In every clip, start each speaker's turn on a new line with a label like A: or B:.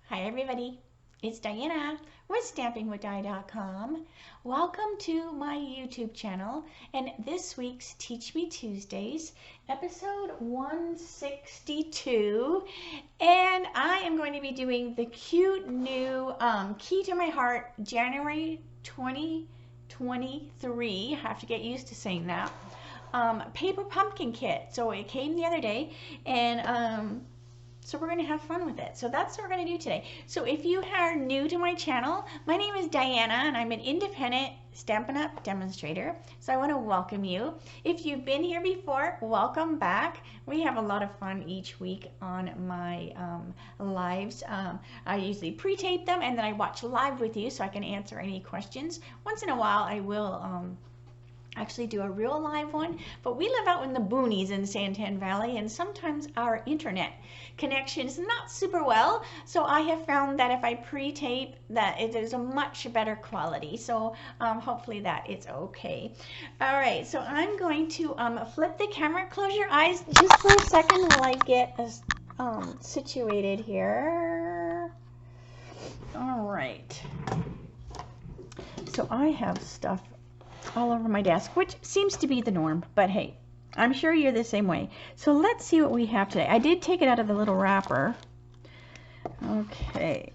A: Hi everybody, it's Diana with StampingWithDi.com. Welcome to my YouTube channel and this week's Teach Me Tuesdays, episode 162. And I am going to be doing the cute new Key to My Heart January 2023. I have to get used to saying that. Paper pumpkin kit. So it came the other day and so we're going to have fun with it. So that's what we're going to do today. So if you are new to my channel, my name is Diana and I'm an independent Stampin' Up! Demonstrator. So I want to welcome you. If you've been here before, welcome back. We have a lot of fun each week on my lives. I usually pre-tape them and then I watch live with you so I can answer any questions. Once in a while I will actually do a real live one, but we live out in the boonies in Santan Valley and sometimes our internet connection is not super well, so I have found that if I pre-tape that it is a much better quality, so hopefully that it's okay. All right, so I'm going to flip the camera. Close your eyes just for a second while I get situated here. All right, so I have stuff all over my desk, which seems to be the norm, but hey, I'm sure you're the same way. So let's see what we have today. I did take it out of the little wrapper. Okay,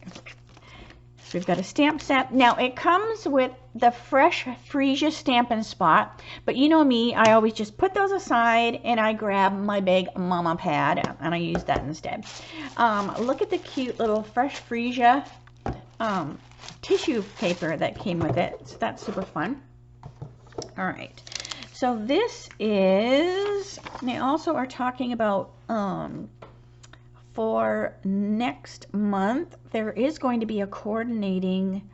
A: so we've got a stamp set. Now it comes with the fresh freesia Stampin' Spot, but you know me, I always just put those aside and I grab my big mama pad and I use that instead. Look at the cute little fresh freesia tissue paper that came with it, so that's super fun. All right, so this is, they also are talking about for next month, there is going to be a coordinating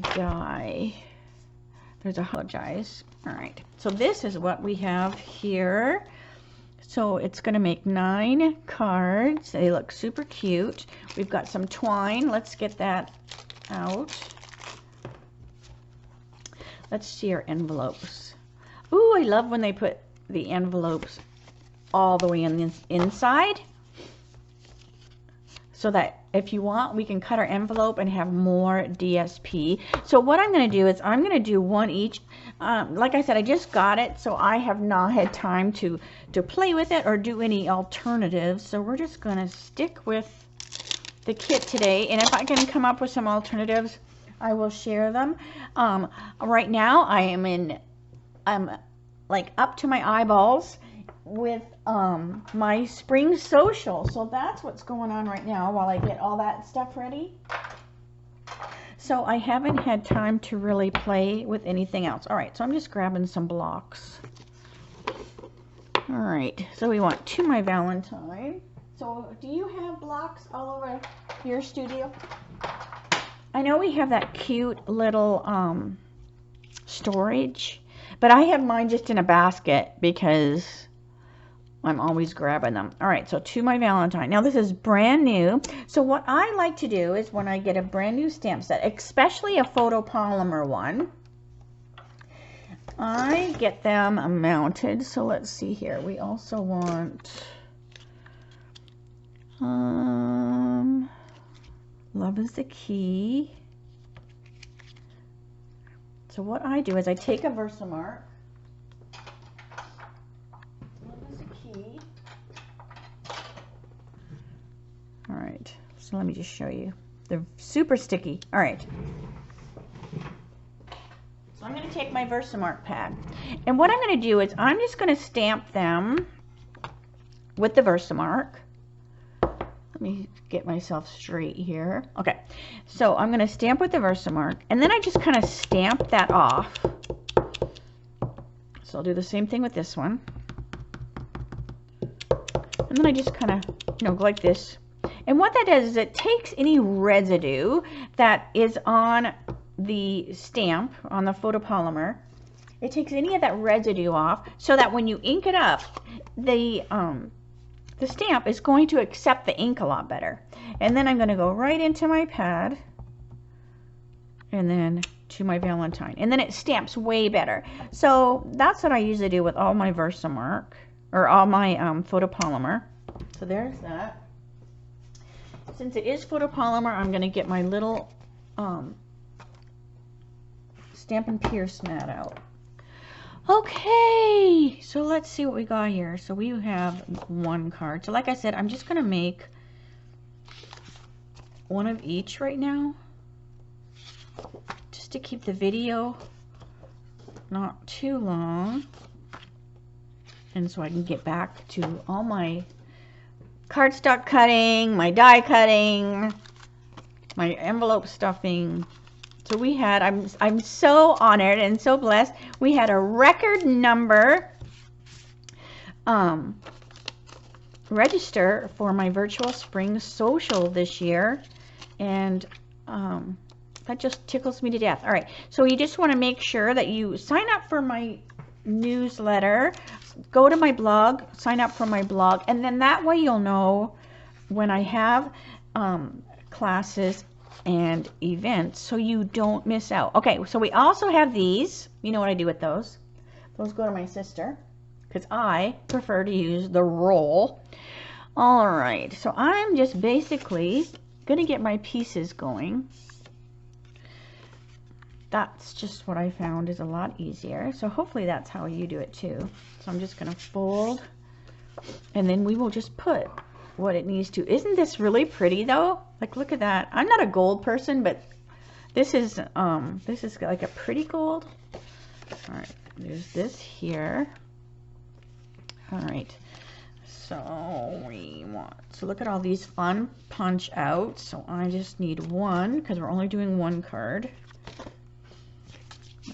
A: die. There's a apologize. All right, so this is what we have here. So it's going to make 9 cards. They look super cute. We've got some twine. Let's get that out. Let's see our envelopes. Ooh, I love when they put the envelopes all the way in the inside. So that if you want, we can cut our envelope and have more DSP. So what I'm going to do is I'm going to do one each. Like I said, I just got it, so I have not had time to play with it or do any alternatives. So we're just going to stick with the kit today. And if I can come up with some alternatives, I will share them. Right now I'm like up to my eyeballs with my spring social. So that's what's going on right now while I get all that stuff ready. So I haven't had time to really play with anything else. All right, so I'm just grabbing some blocks. All right, so we want To My Valentine. So do you have blocks all over your studio? I know we have that cute little storage, but I have mine just in a basket because I'm always grabbing them. All right, so To My Valentine. Now this is brand new. So what I like to do is when I get a brand new stamp set, especially a photopolymer one, I get them mounted. So let's see here. We also want Love is the Key. So what I do is I take a Versamark. Love is the Key. All right, so let me just show you. They're super sticky. All right. So I'm going to take my Versamark pad. And what I'm going to do is I'm just going to stamp them with the Versamark. Let me get myself straight here. Okay, so I'm going to stamp with the Versamark, and then I just kind of stamp that off. So I'll do the same thing with this one. And then I just kind of, go like this. And what that does is it takes any residue that is on the stamp, on the photopolymer. It takes any of that residue off so that when you ink it up, the stamp is going to accept the ink a lot better. And then I'm going to go right into my pad and then To My Valentine. And then it stamps way better. So that's what I usually do with all my Versamark, or all my photopolymer. So there's that. since it is photopolymer, I'm going to get my little Stampin' Pierce mat out. Okay, so let's see what we got here. So we have one card. So like I said, I'm just going to make one of each right now, just to keep the video not too long, and so I can get back to all my cardstock cutting, my die cutting, my envelope stuffing. So we had, I'm so honored and so blessed. We had a record number register for my virtual spring social this year, and that just tickles me to death. All right, so you just want to make sure that you sign up for my newsletter, go to my blog, sign up for my blog, and then that way you'll know when I have classes and events, so you don't miss out. Okay, so we also have these. You know what I do with those. Those go to my sister because I prefer to use the roll. All right, so I'm just basically gonna get my pieces going. That's just what I found is a lot easier. So hopefully that's how you do it too. So I'm just gonna fold, and then we will just put what it needs to. Isn't this really pretty though? Like, look at that. I'm not a gold person, but this is like a pretty gold. All right, there's this here. All right, so we want, so look at all these fun punch outs. So I just need one because we're only doing one card.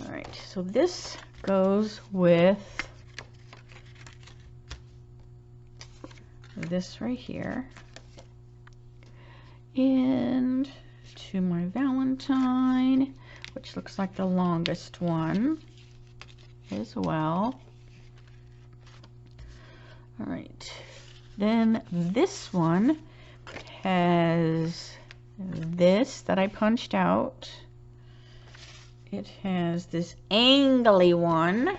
A: All right, so this goes with this right here, and to my Valentine, which looks like the longest one as well. All right, then this one has this that I punched out. It has this angly one.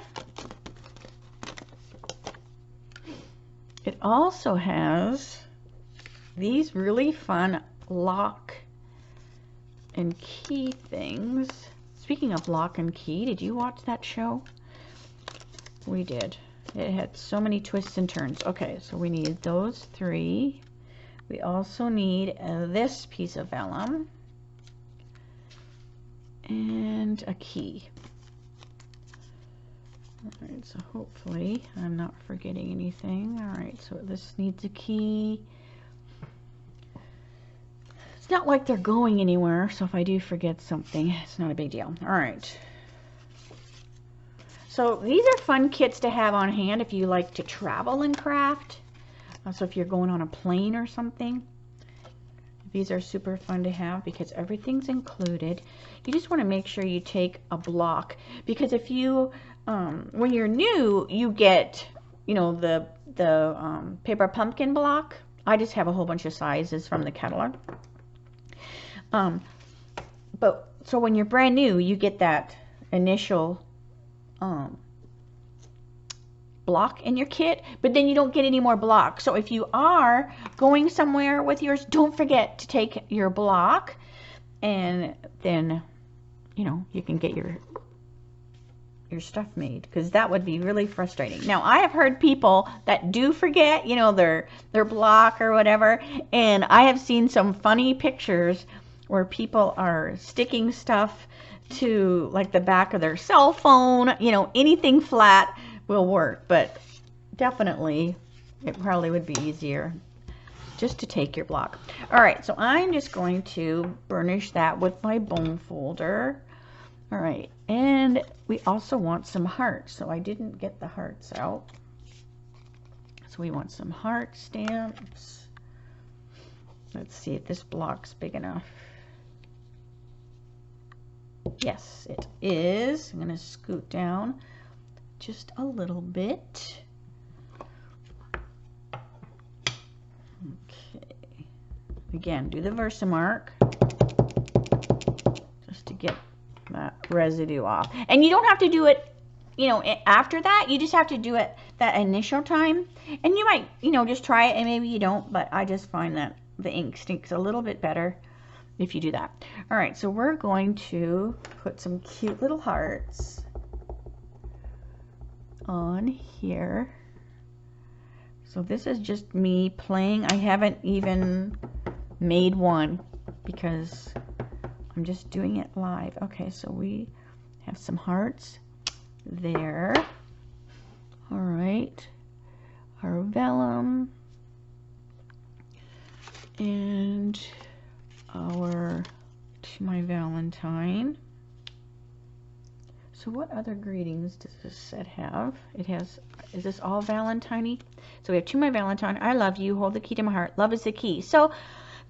A: It also has these really fun lock and key things. Speaking of lock and key, did you watch that show? We did. It had so many twists and turns. Okay, so we need those three. We also need this piece of vellum and a key. All right, so hopefully I'm not forgetting anything. All right, so this needs a key. It's not like they're going anywhere, so if I do forget something, it's not a big deal. All right. So these are fun kits to have on hand if you like to travel and craft. So if you're going on a plane or something, these are super fun to have because everything's included. You just want to make sure you take a block, because if you when you're new, you get, you know, the paper pumpkin block. I just have a whole bunch of sizes from the catalog. But so when you're brand new, you get that initial block in your kit, but then you don't get any more blocks. So if you are going somewhere with yours, don't forget to take your block, and then, you know, you can get your stuff made, because that would be really frustrating. Now, I have heard people that do forget, you know, their block or whatever, and I have seen some funny pictures where people are sticking stuff to like the back of their cell phone. You know, anything flat will work, but definitely it probably would be easier just to take your block. All right, so I'm just going to burnish that with my bone folder. All right, and we also want some hearts, so I didn't get the hearts out. So we want some heart stamps. Let's see if this block's big enough. Yes, it is. I'm going to scoot down just a little bit. Okay. Again, do the Versamark just to get that residue off. And you don't have to do it, you know, after that. You just have to do it that initial time. And you might, you know, just try it and maybe you don't, but I just find that the ink stinks a little bit better if you do that. All right, so we're going to put some cute little hearts on here. So this is just me playing. I haven't even made one because I'm just doing it live. Okay, so we have some hearts there. All right, our vellum and our To My Valentine. So what other greetings does this set have? It has, is this all Valentine-y? So we have To My Valentine, I love you, hold the key to my heart, love is the key. So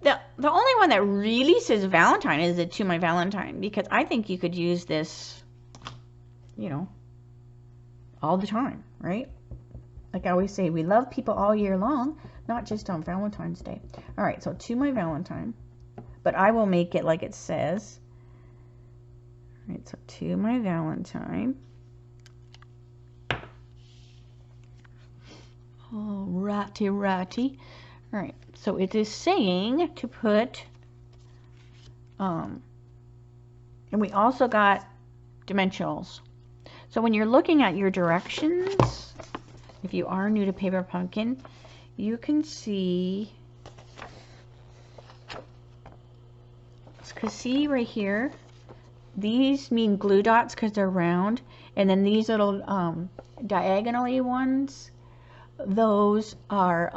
A: the only one that really says Valentine is the To My Valentine, because I think you could use this, you know, all the time, right? Like I always say, we love people all year long, not just on Valentine's Day. All right, so To My Valentine, but I will make it like it says. All right, so To My Valentine. Oh, righty, righty. All right, so it is saying to put, and we also got dimensionals. So when you're looking at your directions, if you are new to Paper Pumpkin, you can see, because see right here, these mean glue dots because they're round, and then these little diagonally ones, those are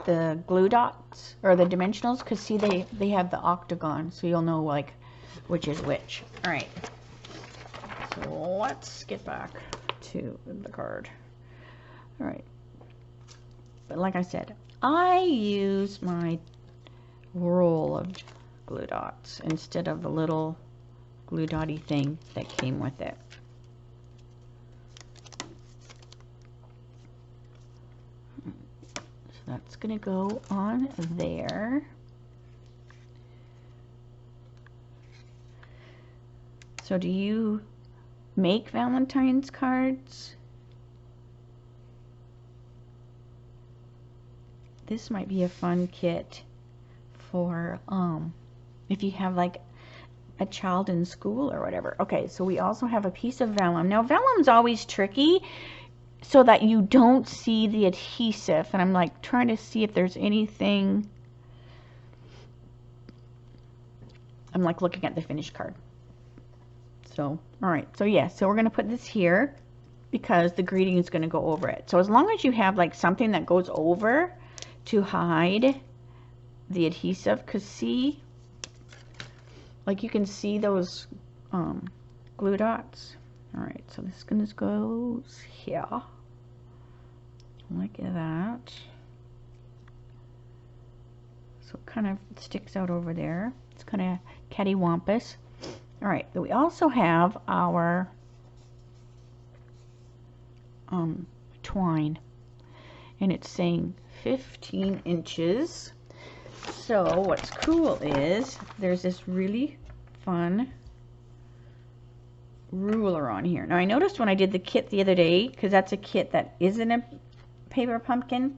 A: the glue dots, or the dimensionals, because see they have the octagon, so you'll know like which is which. All right, so let's get back to the card. All right, but like I said, I use my roll of glue dots instead of the little glue dotty thing that came with it. So that's gonna go on there. So do you make Valentine's cards? This might be a fun kit for if you have like a child in school or whatever. Okay, so we also have a piece of vellum. Now vellum's always tricky so that you don't see the adhesive, and I'm like trying to see if there's anything. I'm like looking at the finished card. So all right, so yeah, so we're gonna put this here because the greeting is gonna go over it. So as long as you have like something that goes over to hide the adhesive, because see, like you can see those glue dots. All right, so this gonna goes here like that, so it kind of sticks out over there. It's kind of cattywampus. All right, but we also have our twine, and it's saying 15 inches. So what's cool is there's this really fun ruler on here. Now I noticed when I did the kit the other day, because that's a kit that isn't a Paper Pumpkin,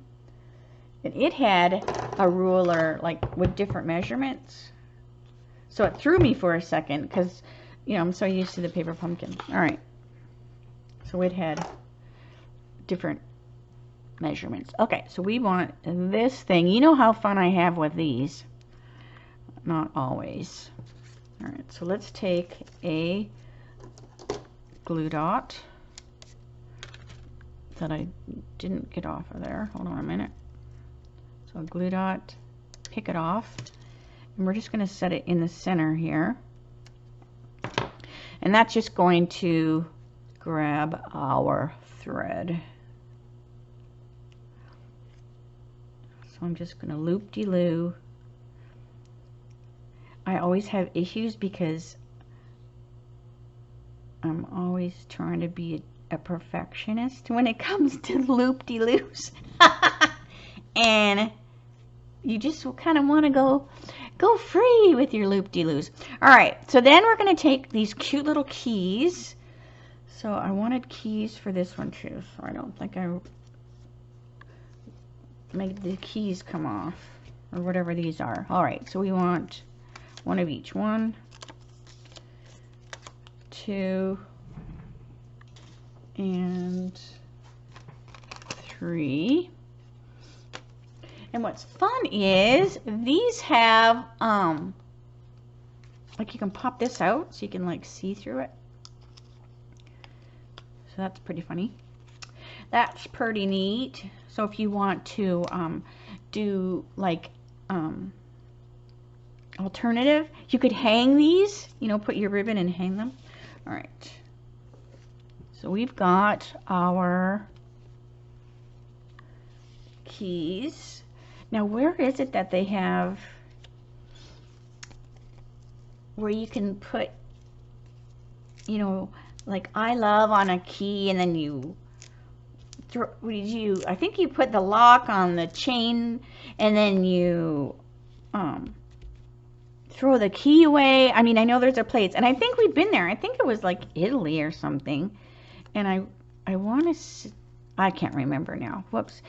A: and it had a ruler like with different measurements. So it threw me for a second because, you know, I'm so used to the Paper Pumpkin. All right, so it had different measurements. Okay, so we want this thing. You know how fun I have with these. Not always. All right, so let's take a glue dot that I didn't get off of there. Hold on a minute. So a glue dot, pick it off, and we're just going to set it in the center here. And that's just going to grab our thread. So I'm just going to loop-de-loo. I always have issues because I'm always trying to be a perfectionist when it comes to loop-de-loos. And you just kind of want to go free with your loop-de-loos. All right, so then we're going to take these cute little keys. So I wanted keys for this one too, so I don't think I make the keys come off, or whatever these are. All right, so we want one of each. 1, 2, and 3. And what's fun is these have like you can pop this out so you can like see through it. So that's pretty funny. That's pretty neat. So if you want to do like alternative, you could hang these, you know, put your ribbon and hang them. All right. So we've got our keys. Now where is it that they have where you can put, you know, like I love on a key, and then you throw, I think you put the lock on the chain, and then you throw the key away. I mean, I know there's a place, and I think we've been there. I think it was like Italy or something, and I want to, I can't remember now. Whoops.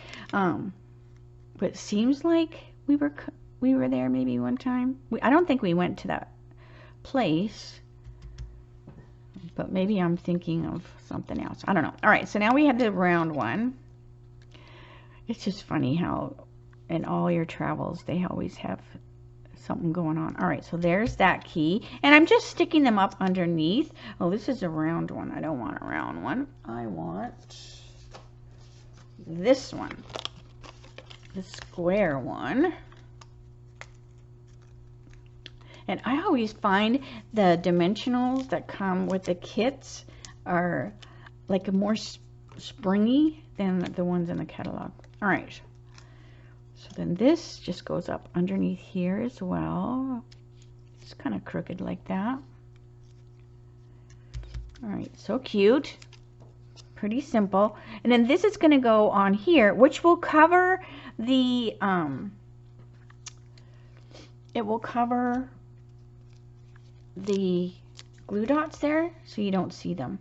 A: But it seems like we were there maybe one time. I don't think we went to that place, but maybe I'm thinking of something else. I don't know. All right, so now we have the round one. It's just funny how in all your travels they always have something going on. All right, so there's that key, and I'm just sticking them up underneath. Oh, this is a round one. I don't want a round one. I want this one, the square one. And I always find the dimensionals that come with the kits are like more springy than the ones in the catalog. All right. So then this just goes up underneath here as well. It's kind of crooked like that. All right, so cute. Pretty simple. And then this is going to go on here, which will cover the, it will cover the glue dots there so you don't see them.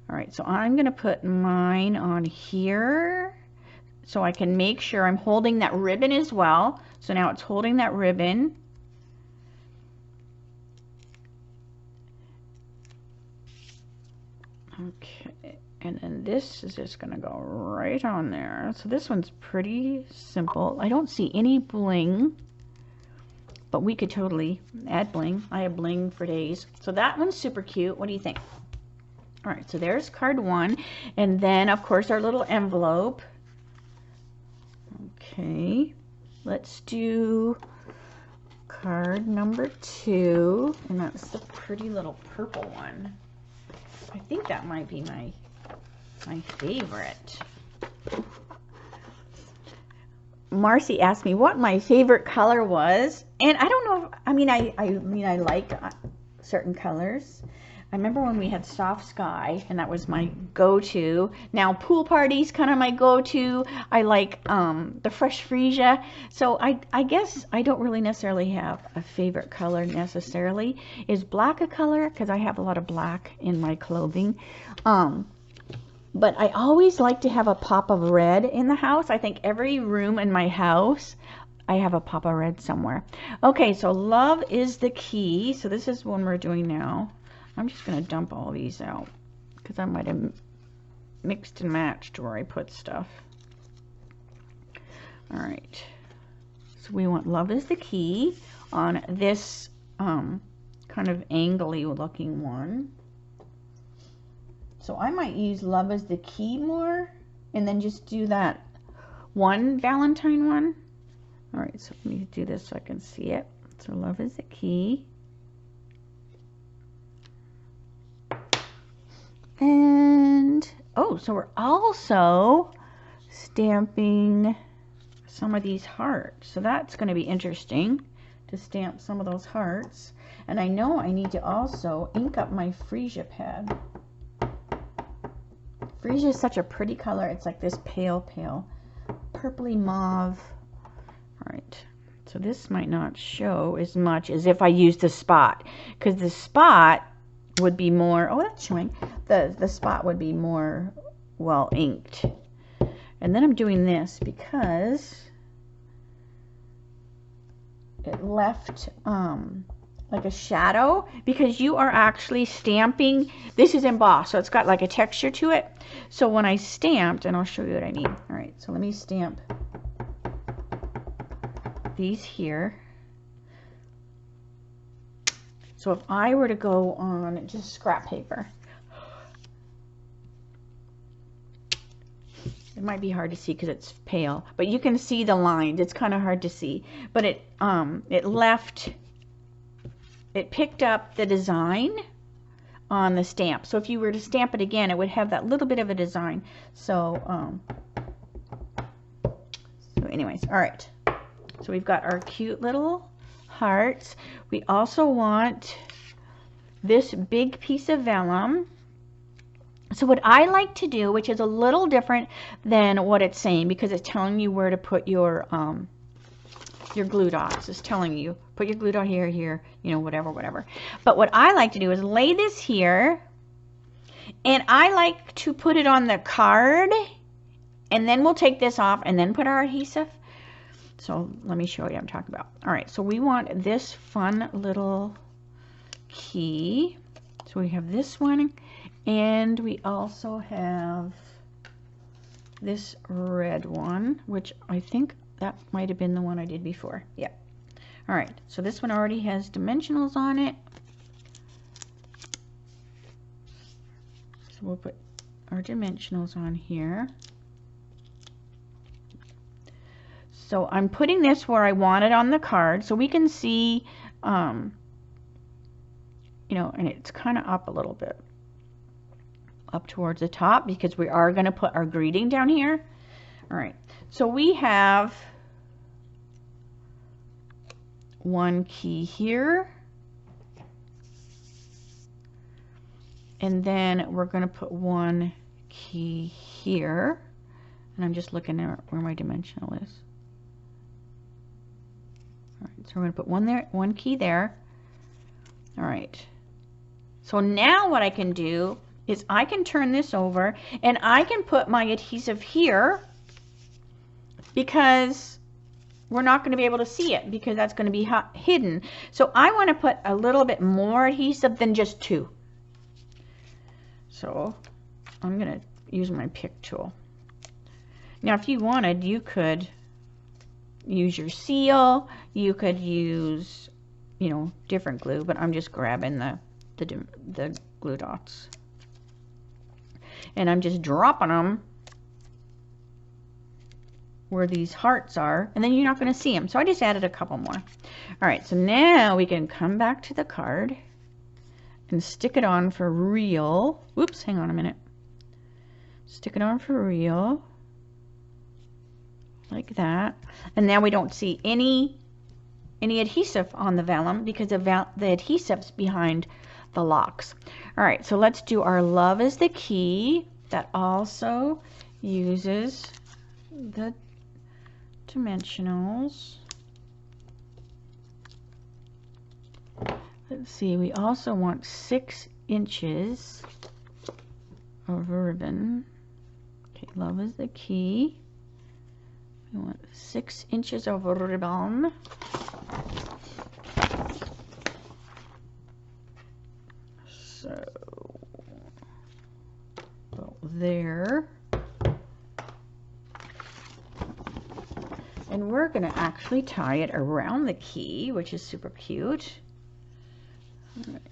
A: All right, so I'm going to put mine on here so I can make sure I'm holding that ribbon as well. So now it's holding that ribbon. Okay, and then this is just going to go right on there. So this one's pretty simple. I don't see any bling, but we could totally add bling. I have bling for days. So that one's super cute. What do you think? All right, so there's card 1. And then, of course, our little envelope. Okay, let's do card number 2. And that's the pretty little purple one. I think that might be my favorite. Marcy asked me what my favorite color was, and I don't know if, I mean I like certain colors. I remember when we had soft sky, and that was my go-to. Now pool party's kind of my go-to. I like the fresh freesia. So I guess I don't really necessarily have a favorite color necessarily. Is black a color? Because I have a lot of black in my clothing. But I always like to have a pop of red in the house. I think every room in my house, I have a pop of red somewhere. Okay, so love is the key. So this is one we're doing now. I'm just going to dump all these out because I might have mixed and matched where I put stuff. All right. So we want love is the key on this kind of angly looking one. So I might use love as the key more and then just do that one Valentine one. All right, so let me do this so I can see it. So love is the key. And, oh, so we're also stamping some of these hearts. So that's going to be interesting to stamp some of those hearts. And I know I need to also ink up my freesia pad. Freesia is such a pretty color. It's like this pale purpley mauve. All right, so this might not show as much as if I used the spot, because the spot would be more, oh, that's showing. The spot would be more well inked. And then I'm doing this because it left like a shadow because you are actually stamping. This is embossed, so it's got like a texture to it. So when I stamped, and I'll show you what I mean. All right, so let me stamp these here. So if I were to go on just scrap paper, it might be hard to see because it's pale, but you can see the lines. It's kind of hard to see, but it picked up the design on the stamp. So if you were to stamp it again, it would have that little bit of a design. So anyways, all right. So we've got our cute little hearts. We also want this big piece of vellum. So what I like to do, which is a little different than what it's saying, because it's telling you where to put your glue dots. It's telling you, put your glue dot here, here, you know, whatever. But what I like to do is lay this here, and I like to put it on the card, and then we'll take this off and then put our adhesive. So let me show you what I'm talking about. All right, so we want this fun little key. So we have this one, and we also have this red one, which I think that might have been the one I did before. Yeah. All right, so this one already has dimensionals on it. So we'll put our dimensionals on here. So I'm putting this where I want it on the card so we can see, you know, and it's kind of up a little bit, up towards the top, because we are going to put our greeting down here. All right, so we have one key here, and then we're going to put one key here, and I'm just looking at where my dimensional is. All right, so we're going to put one there, one key there. All right, so now what I can do is I can turn this over and I can put my adhesive here, because we're not going to be able to see it because that's going to be hidden. So I want to put a little bit more adhesive than just two. So I'm going to use my pick tool. Now if you wanted, you could use your seal, you could use, you know, different glue, but I'm just grabbing the glue dots. And I'm just dropping them where these hearts are, and then you're not going to see them. So I just added a couple more. All right, so now we can come back to the card and stick it on for real. Oops, hang on a minute. Stick it on for real. Like that. And now we don't see any adhesive on the vellum because the adhesive's behind the locks. All right, so let's do our love is the key. That also uses the dimensionals. Let's see, we also want 6 inches of ribbon. Okay, love is the key. We want 6 inches of ribbon. So, about there. And we're going to actually tie it around the key, which is super cute. All right.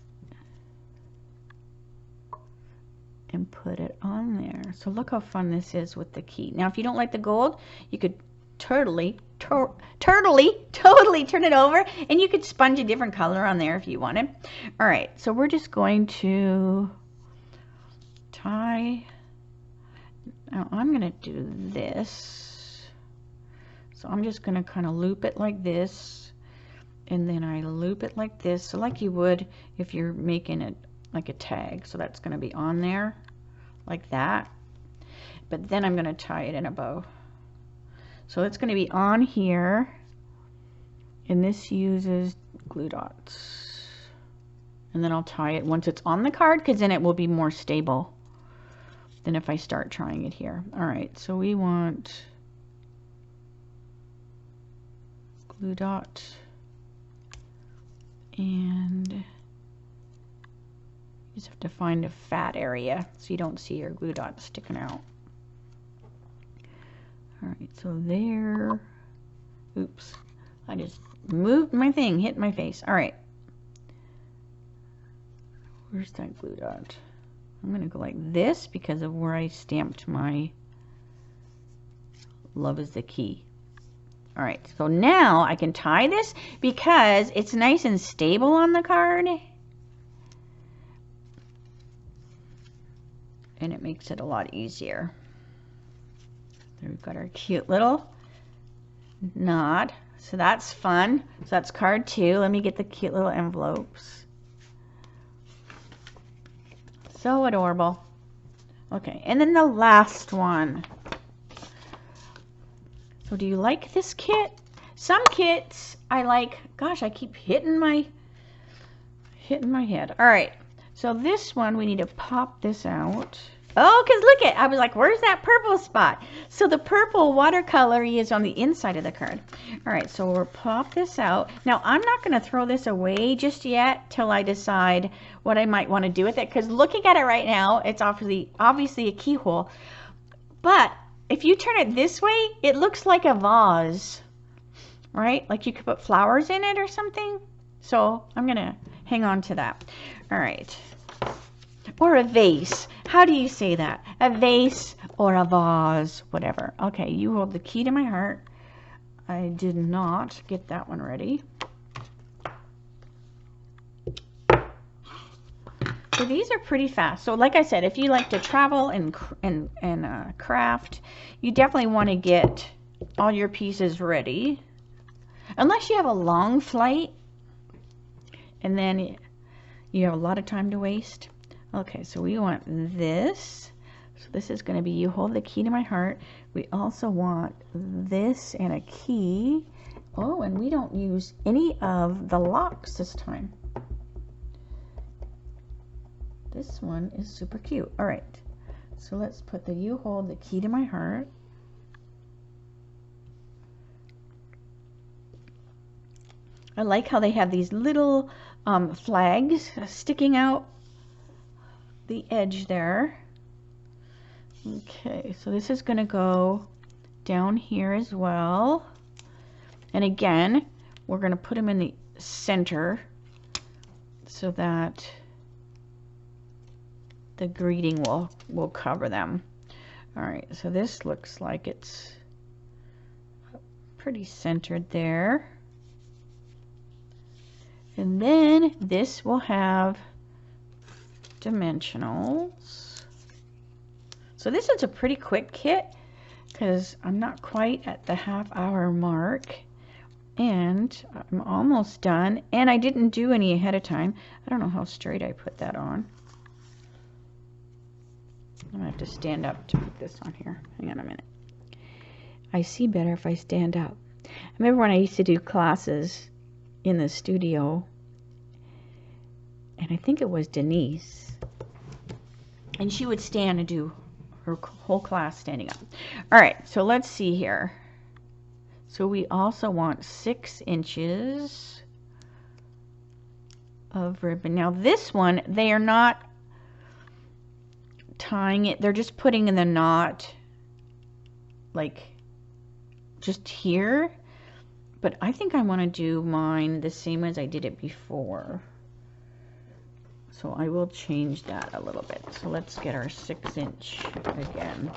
A: And put it on there. So look how fun this is with the key. Now, if you don't like the gold, you could totally turn it over, and you could sponge a different color on there if you wanted. All right, so we're just going to tie. Now I'm going to do this. So I'm just going to kind of loop it like this, and then I loop it like this, so like you would if you're making it like a tag. So that's going to be on there like that, but then I'm going to tie it in a bow. So it's going to be on here, and this uses glue dots, and then I'll tie it once it's on the card, because then it will be more stable than if I start trying it here. All right, so we want glue dot And you just have to find a fat area so you don't see your glue dot sticking out. All right, so there. Oops, I just moved my thing, hit my face. All right. Where's that glue dot? I'm gonna go like this because of where I stamped my love is the key. All right, so now I can tie this because it's nice and stable on the card. And it makes it a lot easier. There we've got our cute little knot. So that's fun. So that's card 2. Let me get the cute little envelopes. So adorable. Okay, and then the last one. So do you like this kit? Some kits I like. Gosh, I keep hitting my head. All right, so this one we need to pop this out. Oh, because look at, I was like, where's that purple spot? So the purple watercolor is on the inside of the card. All right, so we'll pop this out. Now, I'm not going to throw this away just yet till I decide what I might want to do with it. Because looking at it right now, it's obviously a keyhole. But if you turn it this way, it looks like a vase, right? Like you could put flowers in it or something. So I'm going to hang on to that. All right. Or a vase. How do you say that? A vase or a vase, whatever. Okay, you hold the key to my heart. I did not get that one ready. So these are pretty fast. So like I said, if you like to travel and craft, you definitely want to get all your pieces ready. Unless you have a long flight and then you have a lot of time to waste. Okay, so we want this. So this is going to be, you hold the key to my heart. We also want this and a key. Oh, and we don't use any of the locks this time. This one is super cute. All right, so let's put the you hold the key to my heart. I like how they have these little flags sticking out the edge there. Okay, so this is going to go down here as well. And again, we're going to put them in the center so that the greeting will cover them. All right, so this looks like it's pretty centered there. And then this will have dimensionals. So this is a pretty quick kit because I'm not quite at the half-hour mark and I'm almost done, and I didn't do any ahead of time. I don't know how straight I put that on. I'm gonna have to stand up to put this on here. Hang on a minute. I see better if I stand up. I remember when I used to do classes in the studio, and I think it was Denise, and she would stand and do her whole class standing up. All right, so let's see here. So we also want 6 inches of ribbon. Now this one, they are not tying it, they're just putting in the knot like just here, but I think I want to do mine the same as I did it before, so I will change that a little bit. So let's get our 6-inch again,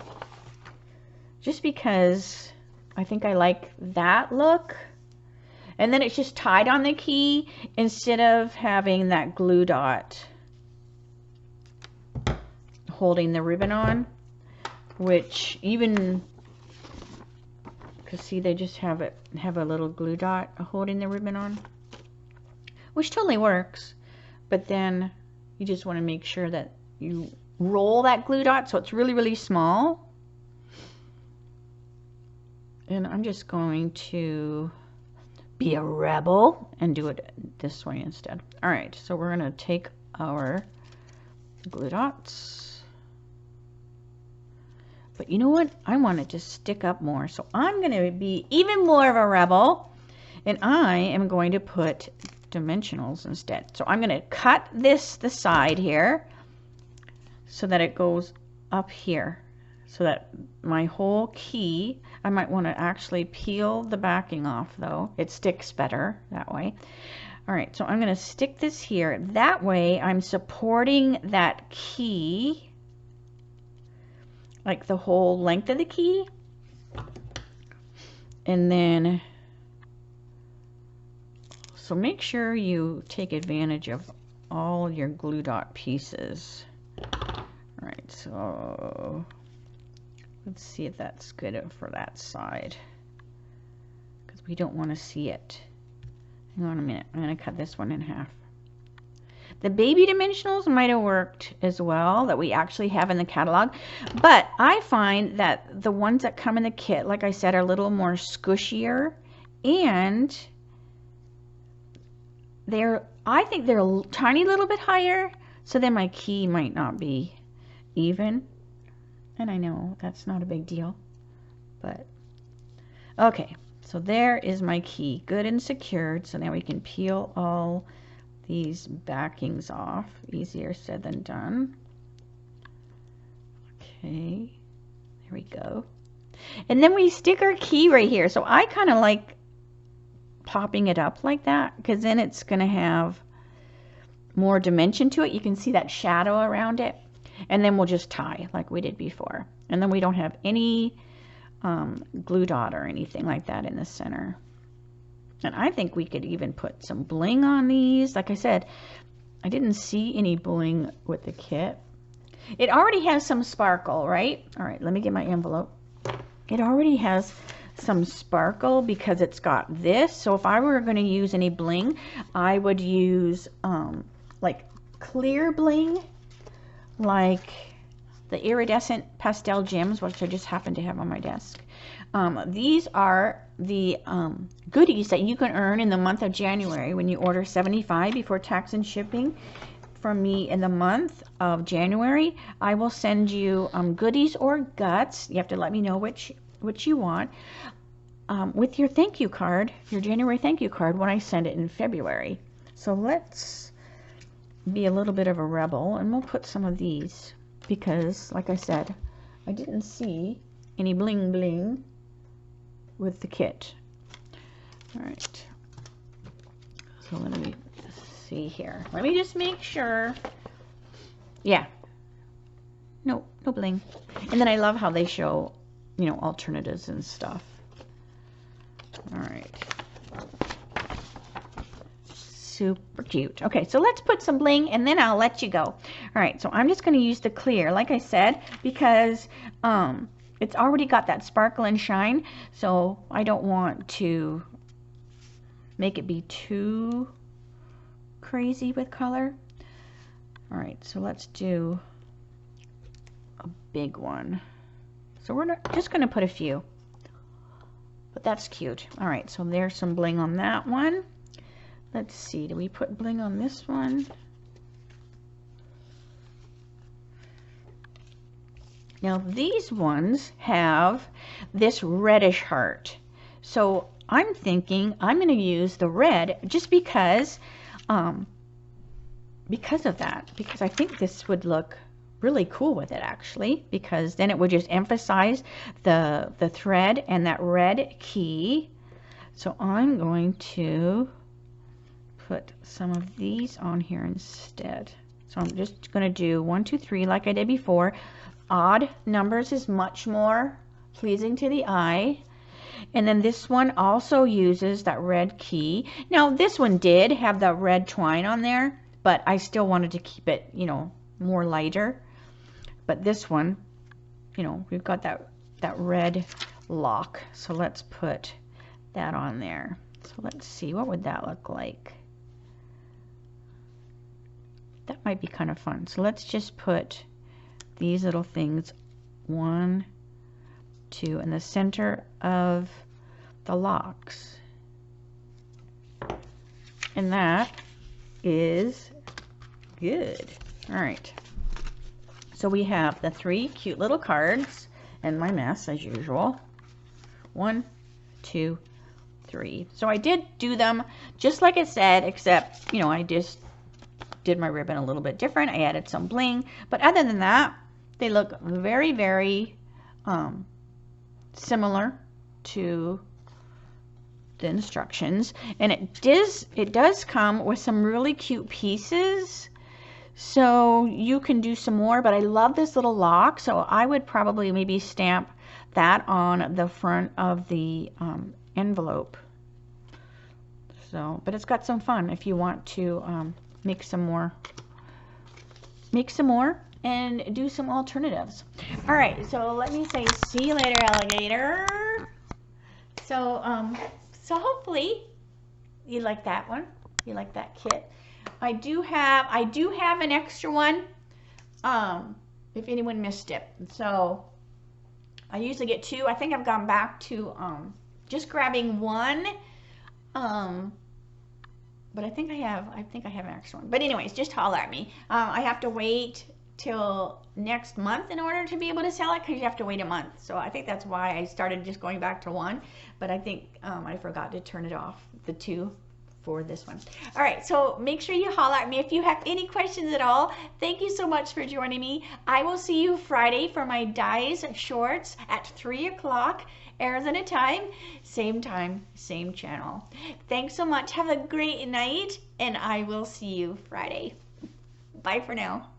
A: just because I think I like that look, and then it's just tied on the key instead of having that glue dot holding the ribbon on, which even, because see, they just have a little glue dot holding the ribbon on, which totally works, but then you just want to make sure that you roll that glue dot so it's really, really small. And I'm just going to be a rebel and do it this way instead. All right, so we're going to take our glue dots. But you know what? I want it to stick up more. So I'm going to be even more of a rebel. And I am going to put dimensionals instead. So I'm going to cut this the side here so that it goes up here, so that my whole key, I might want to actually peel the backing off though. It sticks better that way. All right, so I'm going to stick this here. That way I'm supporting that key, like the whole length of the key. And then, so make sure you take advantage of all your glue dot pieces. All right, so let's see if that's good for that side, because we don't want to see it. Hang on a minute, I'm going to cut this one in half. The baby dimensionals might have worked as well, that we actually have in the catalog, but I find that the ones that come in the kit, like I said, are a little more squishier, and I think they're a tiny little bit higher, so then my key might not be even. And I know that's not a big deal, but okay. So there is my key, good and secured. So now we can peel all these backings off. Easier said than done. Okay, there we go. And then we stick our key right here. So I kind of like popping it up like that, because then it's going to have more dimension to it. You can see that shadow around it. And then we'll just tie like we did before. And then we don't have any glue dot or anything like that in the center. And I think we could even put some bling on these. Like I said, I didn't see any bling with the kit. It already has some sparkle, right? All right, let me get my envelope. It already has some sparkle because it's got this. So if I were going to use any bling, I would use like clear bling, like the iridescent pastel gems, which I just happen to have on my desk. These are the goodies that you can earn in the month of January when you order $75 before tax and shipping from me in the month of January. I will send you goodies or guts. You have to let me know which you want with your thank you card, your January thank you card, when I send it in February. So let's be a little bit of a rebel, and we'll put some of these, because like I said, I didn't see any bling bling with the kit. All right, so let me see here. Let me just make sure. Yeah, no bling. And then I love how they show, you know, alternatives and stuff. All right, super cute. Okay, so let's put some bling and then I'll let you go. All right, so I'm just going to use the clear, like I said, because it's already got that sparkle and shine, so I don't want to make it be too crazy with color. All right, so let's do a big one. So we're just going to put a few, but that's cute. All right, so there's some bling on that one. Let's see, do we put bling on this one? Now these ones have this reddish heart. So I'm thinking I'm going to use the red just because of that. Because I think this would look really cool with it, actually. Because then it would just emphasize the thread and that red key. So I'm going to put some of these on here instead. So I'm just going to do 1, 2, 3 like I did before. Odd numbers is much more pleasing to the eye. And then this one also uses that red key. Now this one did have the red twine on there, but I still wanted to keep it, you know, more lighter. But this one, you know, we've got that red lock. So let's put that on there. So let's see, what would that look like? That might be kind of fun. So let's just put these little things, 1, 2, in the center of the locks. And that is good. All right. So we have the 3 cute little cards and my mess as usual. 1, 2, 3. So I did do them just like it said, except, you know, I just did my ribbon a little bit different. I added some bling, but other than that, they look very, very similar to the instructions, and it does come with some really cute pieces, so you can do some more. But I love this little lock, so I would probably maybe stamp that on the front of the envelope. So, but it's got some fun if you want to make some more and do some alternatives. All right, so let me say see you later, alligator. So so hopefully you like that one. You like that kit. I do have an extra one if anyone missed it. So I usually get 2. I think I've gone back to just grabbing 1. But I think I have an extra one. But anyways, just holler at me. I have to wait till next month in order to be able to sell it, because you have to wait a month. So I think that's why I started just going back to 1. But I think I forgot to turn it off, the 2 for this one. All right, so make sure you holler at me if you have any questions at all. Thank you so much for joining me. I will see you Friday for my Dies Shorts at 3 o'clock Arizona time, same channel. Thanks so much. Have a great night, and I will see you Friday. Bye for now.